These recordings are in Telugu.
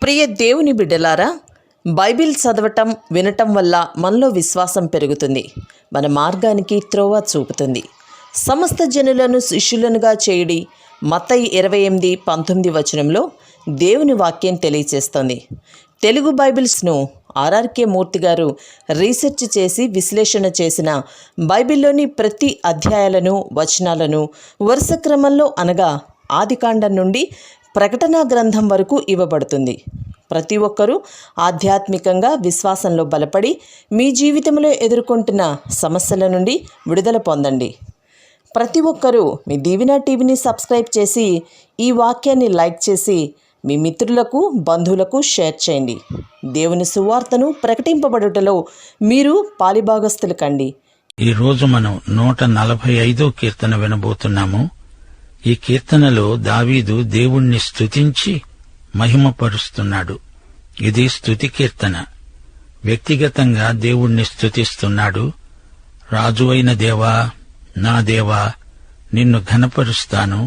ప్రియ దేవుని బిడ్డలారా, బైబిల్ చదవటం వినటం వల్ల మనలో విశ్వాసం పెరుగుతుంది. మన మార్గానికి త్రోవ చూపుతుంది. సమస్త జనులను శిష్యులనుగా చేయుడి మత్తయి 28:19 వచనంలో దేవుని వాక్యం తెలియచేస్తోంది. తెలుగు బైబిల్స్ను ఆర్ఆర్కే మూర్తి గారు రీసెర్చ్ చేసి విశ్లేషణ చేసిన బైబిల్లోని ప్రతి అధ్యాయాలను వచనాలను వరుస క్రమంలో అనగా ఆదికాండం నుండి ప్రకటనా గ్రంథం వరకు ఇవ్వబడుతుంది. ప్రతి ఒక్కరూ ఆధ్యాత్మికంగా విశ్వాసంలో బలపడి మీ జీవితంలో ఎదుర్కొంటున్న సమస్యల నుండి విడుదల పొందండి. ప్రతి ఒక్కరూ మీ దీవెన టీవీని సబ్స్క్రైబ్ చేసి ఈ వాక్యాన్ని లైక్ చేసి మీ మిత్రులకు బంధువులకు షేర్ చేయండి. దేవుని సువార్తను ప్రకటింపబడుటలో మీరు పాలిభాగస్తులు కండి. ఈరోజు మనం 145వ కీర్తన వినబోతున్నాము. ఈ కీర్తనలో దావీదు దేవుణ్ణి స్తుతించి మహిమపరుస్తున్నాడు. ఇది స్తుతి కీర్తన. వ్యక్తిగతంగా దేవుణ్ణి స్తుతిస్తున్నాడు. రాజువైన దేవా, నా దేవా, నిన్ను ఘనపరుస్తాను.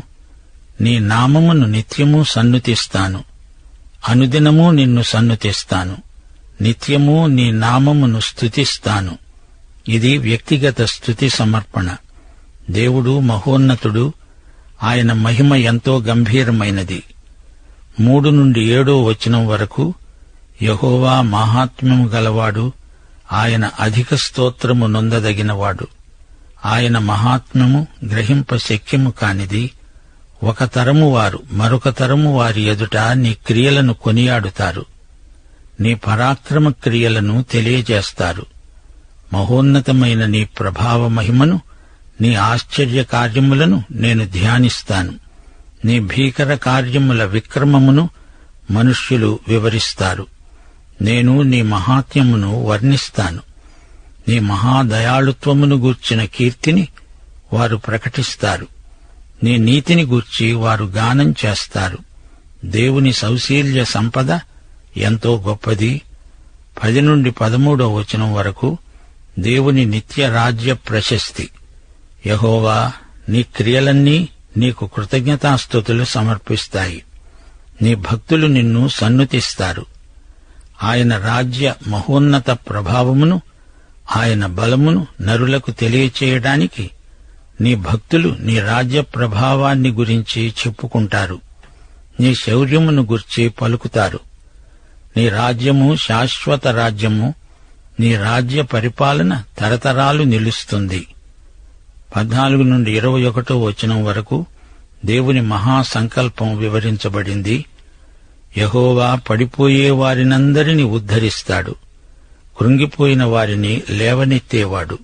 నీ నామమును నిత్యము సన్నుతిస్తాను. అనుదినము నిన్ను సన్నుతిస్తాను. నిత్యము నీ నామమును స్తుతిస్తాను. ఇది వ్యక్తిగత స్తుతి సమర్పణ. దేవుడు మహోన్నతుడు. ఆయన మహిమ ఎంతో గంభీరమైనది. 3-7 వచనం వరకు యెహోవా మహాత్మ్యము గలవాడు. ఆయన అధిక స్తోత్రము నొందదగినవాడు. ఆయన మహాత్మ్యము గ్రహింప శక్యము కానిది. ఒక తరము వారు మరొక తరము వారి ఎదుట నీ క్రియలను కొనియాడుతారు. నీ పరాక్రమ క్రియలను తెలియజేస్తారు. మహోన్నతమైన నీ ప్రభావ మహిమను, నీ ఆశ్చర్య కార్యములను నేను ధ్యానిస్తాను. నీ భీకర కార్యముల విక్రమమును మనుష్యులు వివరిస్తారు. నేను నీ మహాత్మ్యమును వర్ణిస్తాను. నీ మహాదయాళుత్వమును గూర్చిన కీర్తిని వారు ప్రకటిస్తారు. నీ నీతిని గూర్చి వారు గానం చేస్తారు. దేవుని సౌశీల్య సంపద ఎంతో గొప్పది. 10-13 వచనం వరకు దేవుని నిత్య రాజ్య ప్రశస్తి. యెహోవా, నీ క్రియలన్నీ నీకు కృతజ్ఞతాస్తుతులు సమర్పిస్తాయి. నీ భక్తులు నిన్ను సన్నుతిస్తారు. ఆయన రాజ్య మహోన్నత ప్రభావమును, ఆయన బలమును నరులకు తెలియచేయడానికి నీ భక్తులు నీ రాజ్య ప్రభావాన్ని గురించి చెప్పుకుంటారు. నీ శౌర్యమును గురించి పలుకుతారు. నీ రాజ్యము శాశ్వత రాజ్యము. నీ రాజ్య పరిపాలన తరతరాలు నిలుస్తుంది. 14-21 వచనం వరకు దేవుని మహాసంకల్పం వివరించబడింది. యెహోవా పడిపోయే వారినందరినీ ఉద్ధరిస్తాడు. కృంగిపోయిన వారిని లేవనెత్తేవాడు.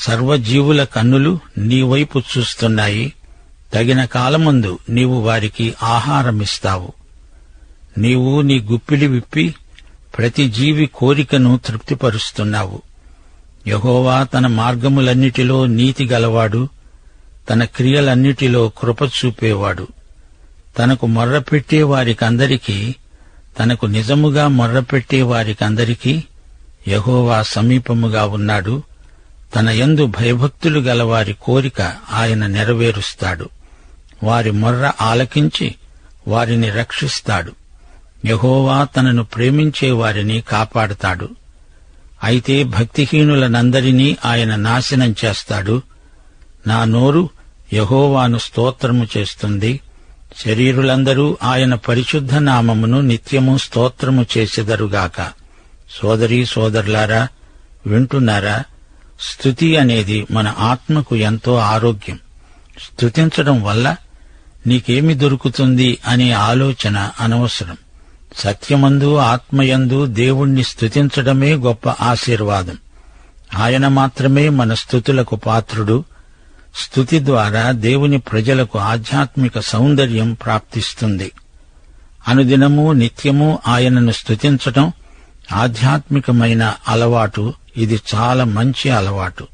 సర్వజీవుల కన్నులు నీవైపు చూస్తున్నాయి. తగిన కాలమందు నీవు వారికి ఆహారమిస్తావు. నీవు నీ గుప్పిలి విప్పి ప్రతి జీవి కోరికను తృప్తిపరుస్తున్నావు. యెహోవా తన మార్గములన్నిటిలో నీతి గలవాడు. తన క్రియలన్నిటిలో కృప చూపేవాడు. తనకు మొర్రపెట్టే వారికందరికీ, తనకు నిజముగా మొర్రపెట్టే వారికందరికీ యెహోవా సమీపముగా ఉన్నాడు. తన యందు భయభక్తులు గలవారి కోరిక ఆయన నెరవేరుస్తాడు. వారి మొర్ర ఆలకించి వారిని రక్షిస్తాడు. యెహోవా తనను ప్రేమించే వారిని కాపాడుతాడు. అయితే భక్తిహీనులనందరినీ ఆయన నాశనం చేస్తాడు. నా నోరు యెహోవాను స్తోత్రము చేస్తుంది. శరీరులందరూ ఆయన పరిశుద్ధ నామమును నిత్యము స్తోత్రము చేసెదరుగాక. సోదరీ సోదరులారా, వింటున్నారా? స్తుతి అనేది మన ఆత్మకు ఎంతో ఆరోగ్యం. స్తుతించడం వల్ల నీకేమి దొరుకుతుంది అనే ఆలోచన అనవసరం. సత్యమందు ఆత్మయందు దేవుణ్ణి స్తుతించడమే గొప్ప ఆశీర్వాదం. ఆయన మాత్రమే మన స్తుతులకు పాత్రుడు. స్తుతి ద్వారా దేవుని ప్రజలకు ఆధ్యాత్మిక సౌందర్యం ప్రాప్తిస్తుంది. అనుదినము నిత్యము ఆయనను స్తుతించటం ఆధ్యాత్మికమైన అలవాటు. ఇది చాలా మంచి అలవాటు.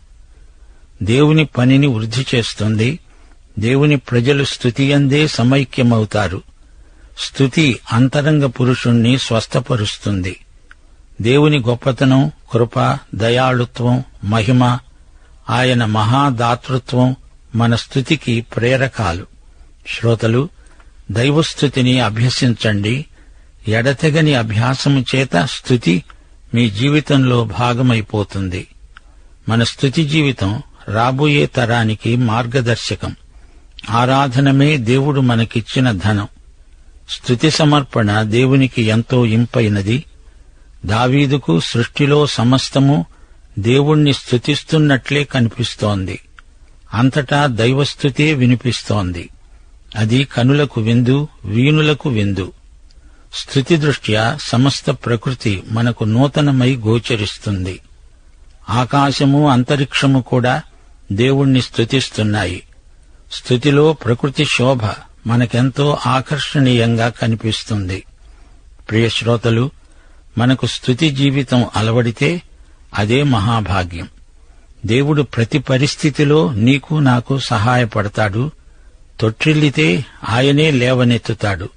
దేవుని పనిని వృద్ధి చేస్తుంది. దేవుని ప్రజలు స్తుతియందే సమైక్యమవుతారు. స్తుతి అంతరంగ పురుషుణ్ణి స్వస్థపరుస్తుంది. దేవుని గొప్పతనం, కృప, దయాళుత్వం, మహిమ, ఆయన మహాదాతృత్వం మన స్తుతికి ప్రేరకాలు. శ్రోతలు, దైవస్తుతిని అభ్యసించండి. ఎడతెగని అభ్యాసము చేత స్తుతి మీ జీవితంలో భాగమైపోతుంది. మన స్తుతి జీవితం రాబోయే తరానికి మార్గదర్శకం. ఆరాధనమే దేవుడు మనకిచ్చిన ధనం. స్తుతి సమర్పణ దేవునికి ఎంతో ఇంపైనది. దావీదుకు సృష్టిలో సమస్తము దేవుణ్ణి స్తుతిస్తున్నట్లే కనిపిస్తోంది. అంతటా దైవస్తుతే వినిపిస్తోంది. అది కనులకు విందు, వీణులకు విందు. స్తుతి దృష్ట్యా సమస్త ప్రకృతి మనకు నూతనమై గోచరిస్తుంది. ఆకాశము, అంతరిక్షము కూడా దేవుణ్ణి స్తుతిస్తున్నాయి. స్తుతిలో ప్రకృతి శోభ మనకెంతో ఆకర్షణీయంగా కనిపిస్తుంది. ప్రియ శ్రోతలు, మనకు స్తుతి జీవితం అలవడితే అదే మహాభాగ్యం. దేవుడు ప్రతి పరిస్థితిలో నీకు నాకు సహాయపడతాడు. తొట్టిల్లితే ఆయనే లేవనెత్తుతాడు.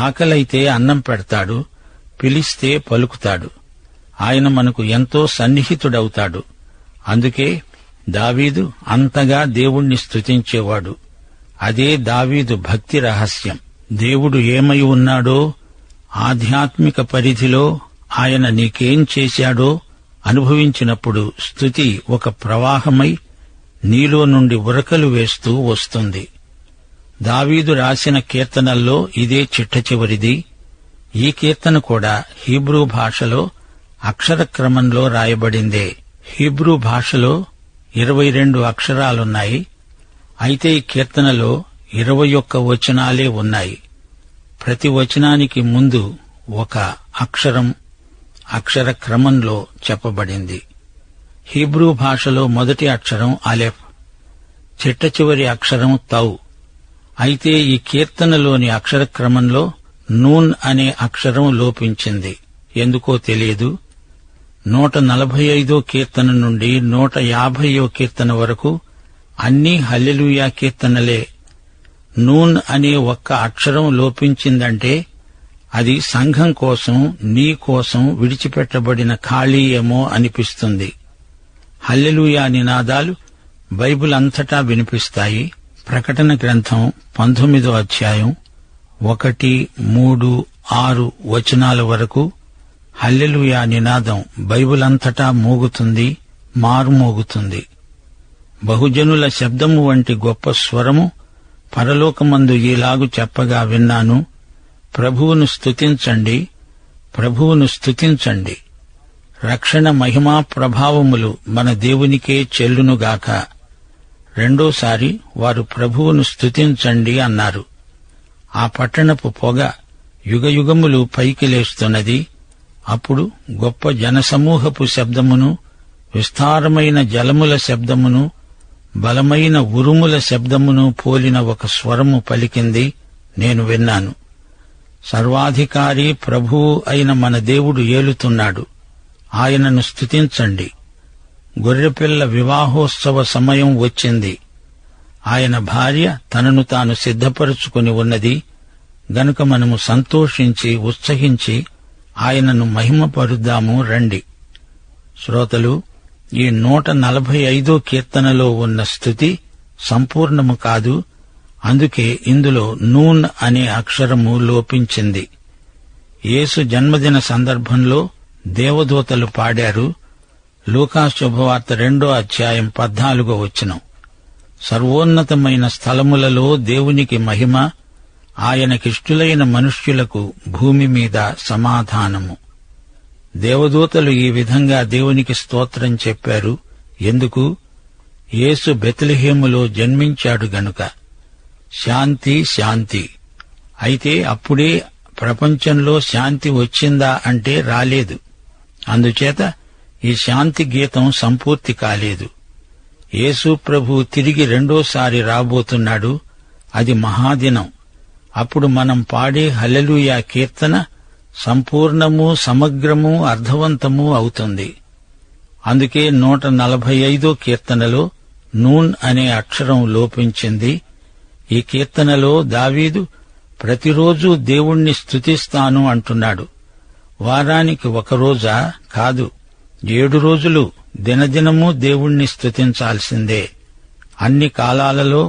ఆకలైతే అన్నం పెడతాడు. పిలిస్తే పలుకుతాడు. ఆయన మనకు ఎంతో సన్నిహితుడవుతాడు. అందుకే దావీదు అంతగా దేవుణ్ణి స్తుతించేవాడు. అదే దావీదు భక్తి రహస్యం. దేవుడు ఏమై ఉన్నాడో, ఆధ్యాత్మిక పరిధిలో ఆయన నీకేం చేశాడో అనుభవించినప్పుడు స్తుతి ఒక ప్రవాహమై నీలో నుండి ఉరకలు వేస్తూ వస్తుంది. దావీదు రాసిన కీర్తనల్లో ఇదే చిట్టచివరిది. ఈ కీర్తన కూడా హీబ్రూ భాషలో అక్షర క్రమంలో రాయబడిందే. హీబ్రూ భాషలో 22 అక్షరాలున్నాయి. అయితే ఈ కీర్తనలో 21 వచనాలే ఉన్నాయి. ప్రతి వచనానికి ముందు ఒక అక్షరం అక్షర క్రమంలో చెప్పబడింది. హీబ్రూ భాషలో మొదటి అక్షరం అలెఫ్, చిట్టచివరి అక్షరం తౌ. అయితే ఈ కీర్తనలోని అక్షర క్రమంలో నూన్ అనే అక్షరం లోపించింది. ఎందుకో తెలియదు. 145 కీర్తన నుండి 150 కీర్తన వరకు అన్నీ హల్లెలూయా కీర్తనలే. నూన్ అనే ఒక్క అక్షరం లోపించిందంటే అది సంఘం కోసం, నీ కోసం విడిచిపెట్టబడిన ఖాళీ ఏమో అనిపిస్తుంది. హల్లెలూయా నినాదాలు బైబిల్ అంతటా వినిపిస్తాయి. ప్రకటన గ్రంథం 19వ అధ్యాయం 1, 3, 6 వచనాల వరకు హల్లెలూయా నినాదం బైబిల్ అంతటా మోగుతుంది, మారుమోగుతుంది. బహుజనుల శబ్దము వంటి గొప్ప స్వరము పరలోకమందు ఈలాగు చెప్పగా విన్నాను, ప్రభువును స్తుతించండి, ప్రభువును స్తుతించండి. రక్షణ మహిమా ప్రభావములు మన దేవునికే చెల్లునుగాక. రెండోసారి వారు ప్రభువును స్తుతించండి అన్నారు. ఆ పట్టణపు పొగ యుగయుగములు పైకి లేస్తున్నది. అప్పుడు గొప్ప జనసమూహపు శబ్దమును, విస్తారమైన జలముల శబ్దమును, బలమైన ఉరుముల శబ్దమును పోలిన ఒక స్వరము పలికింది. నేను విన్నాను. సర్వాధికారి ప్రభువు అయిన మన దేవుడు ఏలుతున్నాడు. ఆయనను స్తుతించండి. గొర్రెపిల్ల వివాహోత్సవ సమయం వచ్చింది. ఆయన భార్య తనను తాను సిద్ధపరుచుకుని ఉన్నది గనుక మనము సంతోషించి ఉత్సహించి ఆయనను మహిమపరుద్దాము రండి. శ్రోతలు, ఈ 145 కీర్తనలో ఉన్న స్తుతి సంపూర్ణము కాదు. అందుకే ఇందులో నూన్ అనే అక్షరము లోపించింది. యేసు జన్మదిన సందర్భంలో దేవదూతలు పాడారు. లూకా శుభవార్త 2వ అధ్యాయం 14వ వచనం. సర్వోన్నతమైన స్థలములలో దేవునికి మహిమ, ఆయనకిష్టులైన మనుష్యులకు భూమి మీద సమాధానము. దేవదూతలు ఈ విధంగా దేవునికి స్తోత్రం చెప్పారు. ఎందుకు? యేసు బెత్లెహేములో జన్మించాడు గనుక. శాంతి శాంతి. అయితే అప్పుడే ప్రపంచంలో శాంతి వచ్చిందా అంటే రాలేదు. అందుచేత ఈ శాంతి గీతం సంపూర్తి కాలేదు. యేసు ప్రభు తిరిగి రెండోసారి రాబోతున్నాడు. అది మహాదినం. అప్పుడు మనం పాడే హల్లెలూయా కీర్తన సంపూర్ణము, సమగ్రము, అర్థవంతము అవుతుంది. అందుకే 145 కీర్తనలో నూన్ అనే అక్షరం లోపించింది. ఈ కీర్తనలో దావీదు ప్రతిరోజు దేవుణ్ణి స్తుతిస్తాను అంటున్నాడు. వారానికి ఒక రోజా? కాదు, 7 రోజులు దినదినము దేవుణ్ణి స్తుతించాల్సిందే. అన్ని కాలాలలో,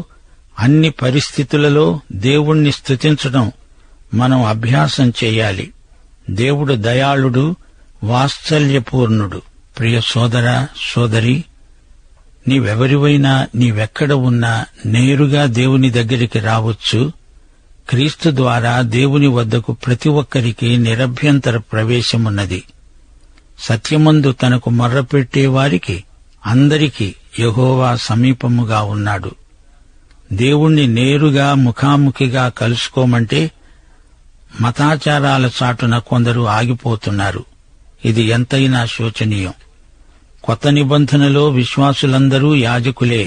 అన్ని పరిస్థితులలో దేవుణ్ణి స్తుతించడం మనం అభ్యాసం చేయాలి. దేవుడు దయాళుడు, వాత్సల్యపూర్ణుడు. ప్రియ సోదరా, సోదరి, నీవెవరివైనా, నీవెక్కడ ఉన్నా నేరుగా దేవుని దగ్గరికి రావచ్చు. క్రీస్తు ద్వారా దేవుని వద్దకు ప్రతి ఒక్కరికి నిరభ్యంతర ప్రవేశమున్నది. సత్యమందు తనకు మొర్రపెట్టే వారికి అందరికీ యెహోవా సమీపముగా ఉన్నాడు. దేవుణ్ణి నేరుగా ముఖాముఖిగా కలుసుకోమంటే మతాచారాల చాటున కొందరు ఆగిపోతున్నారు. ఇది ఎంతైనా శోచనీయం. కొత్త నిబంధనలో విశ్వాసులందరూ యాజకులే.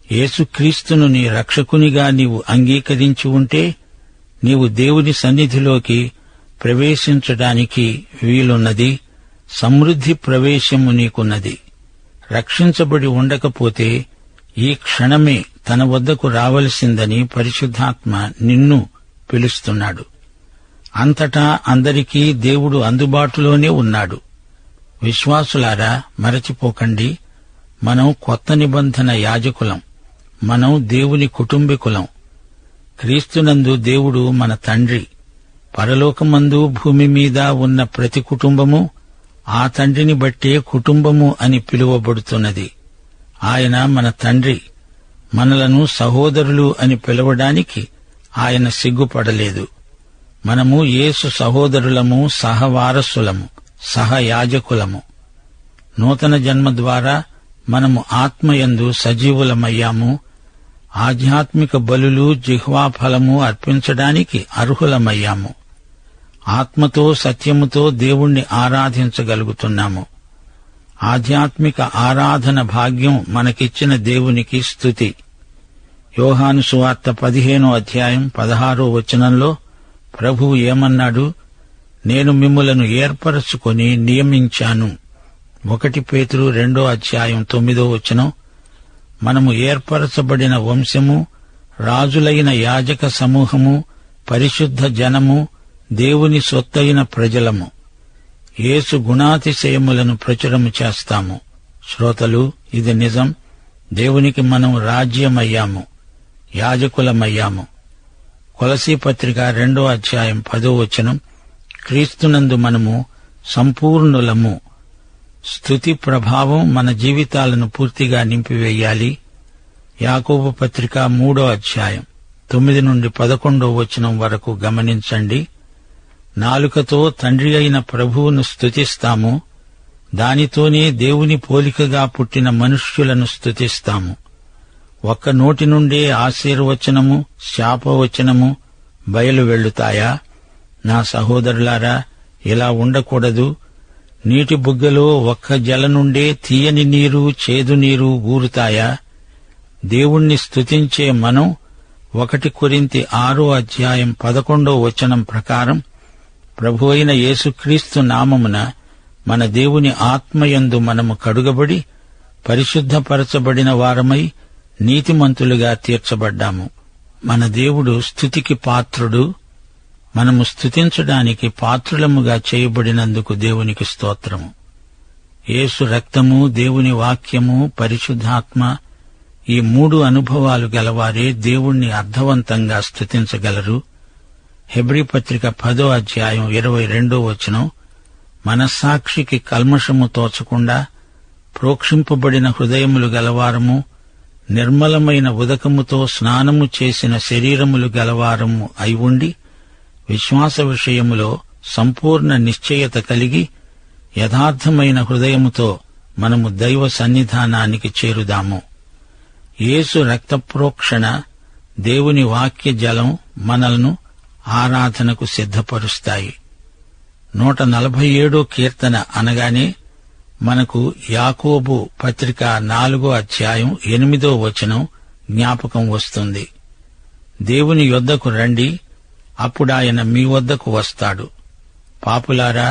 యేసుక్రీస్తును నీ రక్షకునిగా నీవు అంగీకరించి ఉంటే నీవు దేవుని సన్నిధిలోకి ప్రవేశించడానికి వీలున్నది. సమృద్ధి ప్రవేశము నీకున్నది. రక్షించబడి ఉండకపోతే ఈ క్షణమే తన వద్దకు రావలసిందని పరిశుద్ధాత్మ నిన్ను పిలుస్తున్నాడు. అంతటా అందరికీ దేవుడు అందుబాటులోనే ఉన్నాడు. విశ్వాసులారా, మరచిపోకండి, మనం కొత్త నిబంధన యాజకులం. మనం దేవుని కుటుంబీకులం. క్రీస్తునందు దేవుడు మన తండ్రి. పరలోకమందు భూమి మీద ఉన్న ప్రతి కుటుంబము ఆ తండ్రిని బట్టే కుటుంబము అని పిలువబడుతున్నది. ఆయన మన తండ్రి. మనలను సహోదరులు అని పిలవడానికి ఆయన సిగ్గుపడలేదు. మనము యేసు సహోదరులము, సహవారసులము, సహయాజకులము. నూతన జన్మ ద్వారా మనము ఆత్మయందు సజీవులమయ్యాము. ఆధ్యాత్మిక బలులు, జిహ్వాఫలము అర్పించడానికి అర్హులమయ్యాము. ఆత్మతో సత్యముతో దేవుణ్ణి ఆరాధించగలుగుతున్నాము. ఆధ్యాత్మిక ఆరాధన భాగ్యం మనకిచ్చిన దేవునికి స్తుతి. యోహాను సువార్త 15వ అధ్యాయం 16వ వచనంలో ప్రభువు ఏమన్నాడు? నేను మిమ్ములను ఏర్పరచుకొని నియమించాను. 1 పేతురు 2వ అధ్యాయం 9వ వచనం, మనము ఏర్పరచబడిన వంశము, రాజులైన యాజక సమూహము, పరిశుద్ధ జనము, దేవుని సొత్తైన ప్రజలము. యేసు గుణాతిశయములను ప్రచురము చేస్తాము. శ్రోతలు, ఇది నిజం. దేవునికి మనం రాజ్యమయ్యాము, యాజకులమయ్యాము. కొలసీ పత్రిక 2వ అధ్యాయం 10వ వచనం, క్రీస్తునందు మనము సంపూర్ణులము. స్తుతి ప్రభావం మన జీవితాలను పూర్తిగా నింపివేయాలి. యాకోబు పత్రిక 3వ అధ్యాయం 9 నుండి 11వ వచనం వరకు గమనించండి. నాలుకతో తండ్రి అయిన ప్రభువును స్తుతిస్తాము. దానితోనే దేవుని పోలికగా పుట్టిన మనుష్యులను స్తుతిస్తాము. ఒక్క నోటి నుండే ఆశీర్వచనము, శాపవచనము బయలు వెళ్లుతాయా? నా సహోదరులారా, ఇలా ఉండకూడదు. నీటి బుగ్గలో ఒక్క జల నుండే తీయని నీరు, చేదు నీరు ఊరుతాయా? దేవుణ్ణి స్తుతించే మనం 1 కొరింథీ 6వ అధ్యాయం 11వ వచనం ప్రకారం ప్రభువైన యేసుక్రీస్తు నామమున మన దేవుని ఆత్మయందు మనము కడుగబడి పరిశుద్ధపరచబడిన వారమై నీతిమంతులుగా తీర్చబడ్డాము. మన దేవుడు స్తుతికి పాత్రుడు. మనము స్తుతించడానికి పాత్రులముగా చేయబడినందుకు దేవునికి స్తోత్రము. యేసు రక్తము, దేవుని వాక్యము, పరిశుద్ధాత్మ, ఈ 3 అనుభవాలు గలవారే దేవుణ్ణి అర్థవంతంగా స్తుతించగలరు. హెబ్రీ పత్రిక 10వ అధ్యాయం 22వ వచనం, మనస్సాక్షికి కల్మషము తోచకుండా ప్రోక్షింపబడిన హృదయములు గలవారము, నిర్మలమైన ఉదకముతో స్నానము చేసిన శరీరములు గలవారము అయి ఉండి విశ్వాస విషయములో సంపూర్ణ నిశ్చయత కలిగి యథార్థమైన హృదయముతో మనము దైవ సన్నిధానానికి చేరుదాము. యేసు రక్తప్రోక్షణ, దేవుని వాక్య జలం మనలను ఆరాధనకు సిద్ధపరుస్తాయి. 147 కీర్తన అనగానే మనకు యాకోబు పత్రిక 4వ అధ్యాయం 8వ వచనం జ్ఞాపకం వస్తుంది. దేవుని యొద్దకు రండి, అప్పుడాయన మీ వద్దకు వస్తాడు. పాపులారా,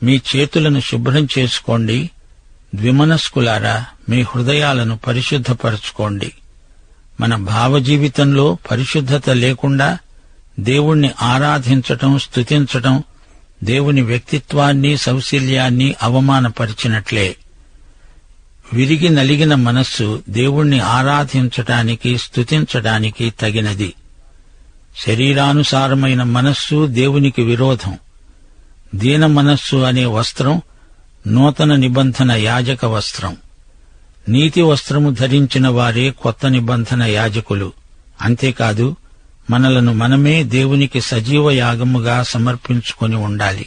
మీ చేతులను శుభ్రం చేసుకోండి. ద్విమనస్కులారా, మీ హృదయాలను పరిశుద్ధపరచుకోండి. మన భావజీవితంలో పరిశుద్ధత లేకుండా దేవుణ్ణి ఆరాధించటం, స్తుతించటం దేవుని వ్యక్తిత్వాన్ని, సౌశల్యాన్ని అవమానపరిచినట్లే. విరిగి నలిగిన మనస్సు దేవుణ్ణి ఆరాధించటానికి, స్తుతించడానికి తగినది. శరీరానుసారమైన మనస్సు దేవునికి విరోధం. దీన మనస్సు అనే వస్త్రం నూతన నిబంధన యాజక వస్త్రం. నీతి వస్త్రము ధరించిన వారే కొత్త నిబంధన యాజకులు. అంతేకాదు, మనలను మనమే దేవునికి సజీవ యాగముగా సమర్పించుకొని ఉండాలి.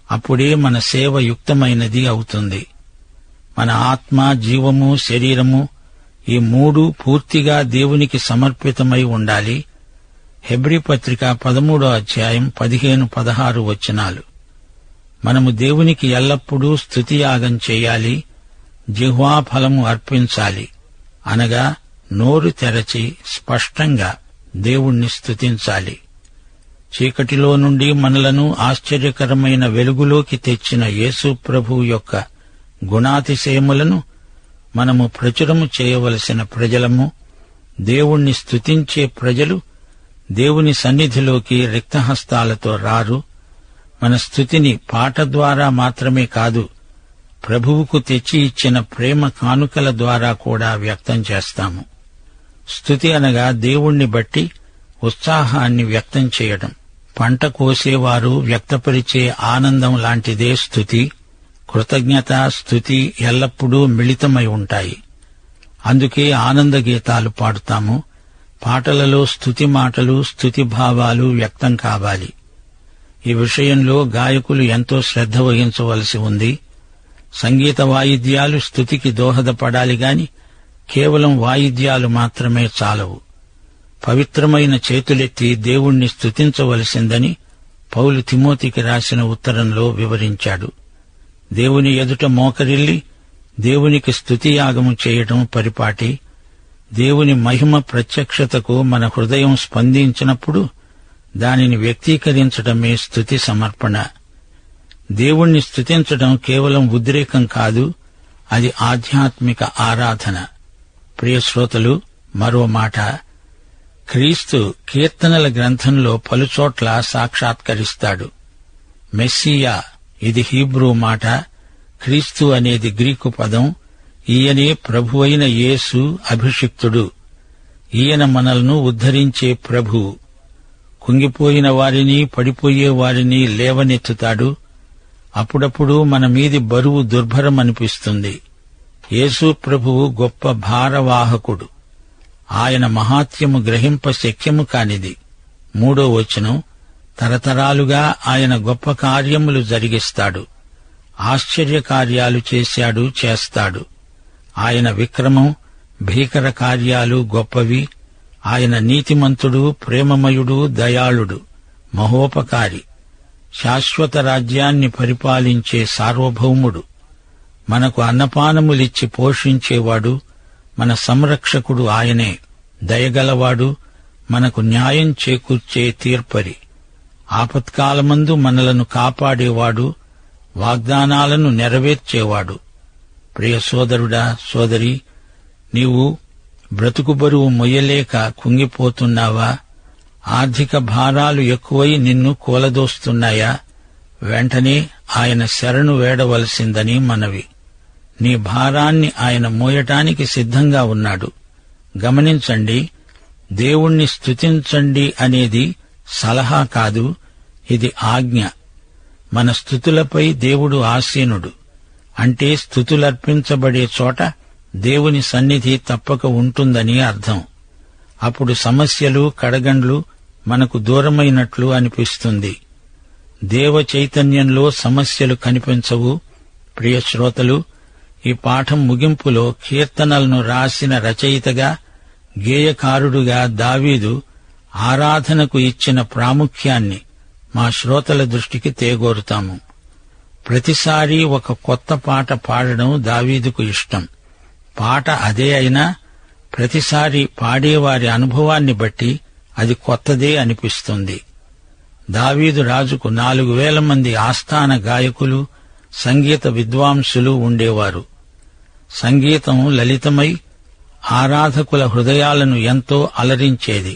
అప్పుడే మన సేవ యుక్తమైనది అవుతుంది. మన ఆత్మ, జీవము, శరీరము ఈ మూడు పూర్తిగా దేవునికి సమర్పితమై ఉండాలి. హెబ్రీ పత్రిక 13వ అధ్యాయం 15-16 వచనాలు. మనము దేవునికి ఎల్లప్పుడూ స్తుతియాగం చేయాలి, జిహ్వా ఫలము అర్పించాలి. అనగా నోరు తెరచి స్పష్టంగా దేవుణ్ణి స్తుతించాలి. చీకటిలో నుండి మనలను ఆశ్చర్యకరమైన వెలుగులోకి తెచ్చిన యేసు ప్రభువు యొక్క గుణాతిశయములను మనము ప్రచురము చేయవలసిన ప్రజలము. దేవుణ్ణి స్తుతించే ప్రజలు దేవుని సన్నిధిలోకి రిక్తహస్తాలతో రారు. మన స్తుతిని పాట ద్వారా మాత్రమే కాదు, ప్రభువుకు తెచ్చి ఇచ్చిన ప్రేమ కానుకల ద్వారా కూడా వ్యక్తం చేస్తాము. స్తుతి అనగా దేవుణ్ణి బట్టి ఉత్సాహాన్ని వ్యక్తం చేయడం. పంట కోసేవారు వ్యక్తపరిచే ఆనందం లాంటిదే స్తుతి. కృతజ్ఞత, స్తుతి ఎల్లప్పుడూ మిళితమై ఉంటాయి. అందుకే ఆనంద గీతాలు పాడుతాము. పాటలలో స్తుతి మాటలు, స్తుతి భావాలు వ్యక్తం కావాలి. ఈ విషయంలో గాయకులు ఎంతో శ్రద్ధ వహించవలసి ఉంది. సంగీత వాయిద్యాలు స్తుతికి దోహదపడాలి గాని కేవలం వాయిద్యాలు మాత్రమే చాలవు. పవిత్రమైన చేతులెత్తి దేవుణ్ణి స్తుతించవలసిందని పౌలు తిమోతికి రాసిన ఉత్తరంలో వివరించాడు. దేవుని ఎదుట మోకరిల్లి దేవునికి స్తుతియాగము చేయటం పరిపాటి. దేవుని మహిమ ప్రత్యక్షతకు మన హృదయం స్పందించినప్పుడు దానిని వ్యక్తీకరించడమే స్తుతి సమర్పణ. దేవుణ్ణి స్తుతించడం కేవలం ఉద్రేకం కాదు, అది ఆధ్యాత్మిక ఆరాధన. ప్రియశ్రోతలు, మరో మాట, క్రీస్తు కీర్తనల గ్రంథంలో పలుచోట్ల సాక్షాత్కరిస్తాడు. మెస్సియా, ఇది హీబ్రూ మాట. క్రీస్తు అనేది గ్రీకు పదం. ఈయనే ప్రభువైన యేసు, అభిషిక్తుడు. ఈయన మనల్ని ఉద్ధరించే ప్రభువు. కుంగిపోయిన వారిని, పడిపోయే వారిని లేవనెత్తుతాడు. అప్పుడప్పుడు మన మీది బరువు దుర్భరమనిపిస్తుంది. యేసు ప్రభువు గొప్ప భారవాహకుడు. ఆయన మహాత్యము గ్రహింప శక్యము కానిది. 3వ వచనం, తరతరాలుగా ఆయన గొప్ప కార్యములు జరిగిస్తాడు. ఆశ్చర్యకార్యాలు చేశాడు, చేస్తాడు. ఆయన విక్రమం, భీకర కార్యాలు గొప్పవి. ఆయన నీతిమంతుడు, ప్రేమమయుడు, దయాళుడు, మహోపకారి, శాశ్వత రాజ్యాన్ని పరిపాలించే సార్వభౌముడు, మనకు అన్నపానములిచ్చి పోషించేవాడు, మన సంరక్షకుడు ఆయనే. దయగలవాడు, మనకు న్యాయం చేకూర్చే తీర్పరి, ఆపత్కాలమందు మనలను కాపాడేవాడు, వాగ్దానాలను నెరవేర్చేవాడు. ప్రియ సోదరుడా, సోదరి, నీవు బ్రతుకు బరువు మొయ్యలేక కుంగిపోతున్నావా? ఆర్థిక భారాలు ఎక్కువై నిన్ను కూలదోస్తున్నాయా? వెంటనే ఆయన శరణు వేడవలసిందని మనవి. నీ భారాన్ని ఆయన మోయటానికి సిద్ధంగా ఉన్నాడు. గమనించండి, దేవుణ్ణి స్తుతించండి అనేది సలహా కాదు, ఇది ఆజ్ఞ. మన స్తుతులపై దేవుడు ఆసీనుడు. అంటే స్తుతులర్పించబడే చోట దేవుని సన్నిధి తప్పక ఉంటుందని అర్థం. అప్పుడు సమస్యలు, కడగండ్లు మనకు దూరమైనట్లు అనిపిస్తుంది. దేవ చైతన్యంలో సమస్యలు కనిపించవు. ప్రియ శ్రోతలు, ఈ పాఠం ముగింపులో కీర్తనలను రాసిన రచయితగా, గేయకారుడుగా దావీదు ఆరాధనకు ఇచ్చిన ప్రాముఖ్యాన్ని మా శ్రోతల దృష్టికి తేగోరుతాము. ప్రతిసారీ ఒక కొత్త పాట పాడడం దావీదుకు ఇష్టం. పాట అదే అయినా ప్రతిసారి పాడేవారి అనుభవాన్ని బట్టి అది కొత్తదే అనిపిస్తుంది. దావీదు రాజుకు 4,000 మంది ఆస్థాన గాయకులు, సంగీత విద్వాంసులు ఉండేవారు. సంగీతం లలితమై ఆరాధకుల హృదయాలను ఎంతో అలరించేది.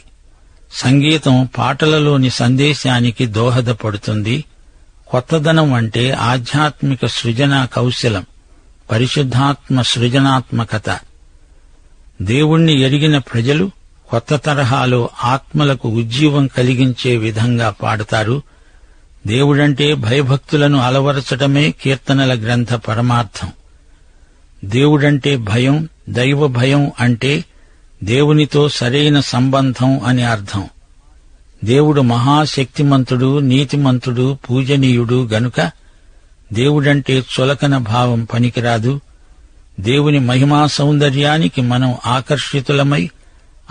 సంగీతం పాటలలోని సందేశానికి దోహదపడుతుంది. కొత్తదనం అంటే ఆధ్యాత్మిక సృజనా కౌశలం, పరిశుద్ధాత్మ సృజనాత్మకత. దేవుణ్ణి ఎరిగిన ప్రజలు కొత్త తరహాలో ఆత్మలకు ఉజ్జీవం కలిగించే విధంగా పాడతారు. దేవుడంటే భయభక్తులను అలవరచటమే కీర్తనల గ్రంథ పరమార్థం. దేవుడంటే భయం, దైవ భయం అంటే దేవునితో సరైన సంబంధం అని అర్థం. దేవుడు మహాశక్తిమంతుడు, నీతిమంతుడు, పూజనీయుడు గనుక దేవుడంటే చులకన భావం పనికిరాదు. దేవుని మహిమా సౌందర్యానికి మనం ఆకర్షితులమై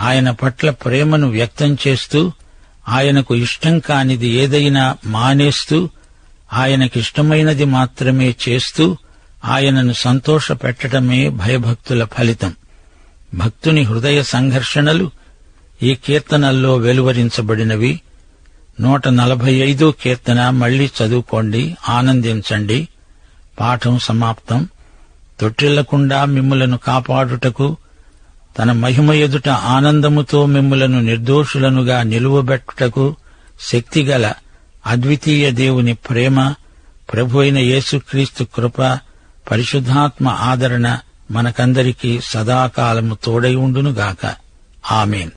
ఆయన పట్ల ప్రేమను వ్యక్తం చేస్తూ, ఆయనకు ఇష్టం కానిది ఏదైనా మానేస్తూ, ఆయనకిష్టమైనది మాత్రమే చేస్తూ ఆయనను సంతోషపెట్టడమే భయభక్తుల ఫలితం. భక్తుని హృదయ సంఘర్షణలు ఈ కీర్తనల్లో వెలువరించబడినవి. 145 కీర్తన మళ్లీ చదువుకోండి, ఆనందించండి. పాఠం సమాప్తం. తొట్టిల్లకుండా మిమ్ములను కాపాడుటకు, తన మహిమ ఎదుట ఆనందముతో మిమ్ములను నిర్దోషులనుగా నిలువబెట్టుటకు శక్తిగల అద్వితీయ దేవుని ప్రేమ, ప్రభువైన యేసుక్రీస్తు కృప, పరిశుద్ధాత్మ ఆదరణ మనకందరికీ సదాకాలము తోడై ఉండునుగాక. ఆమేన్.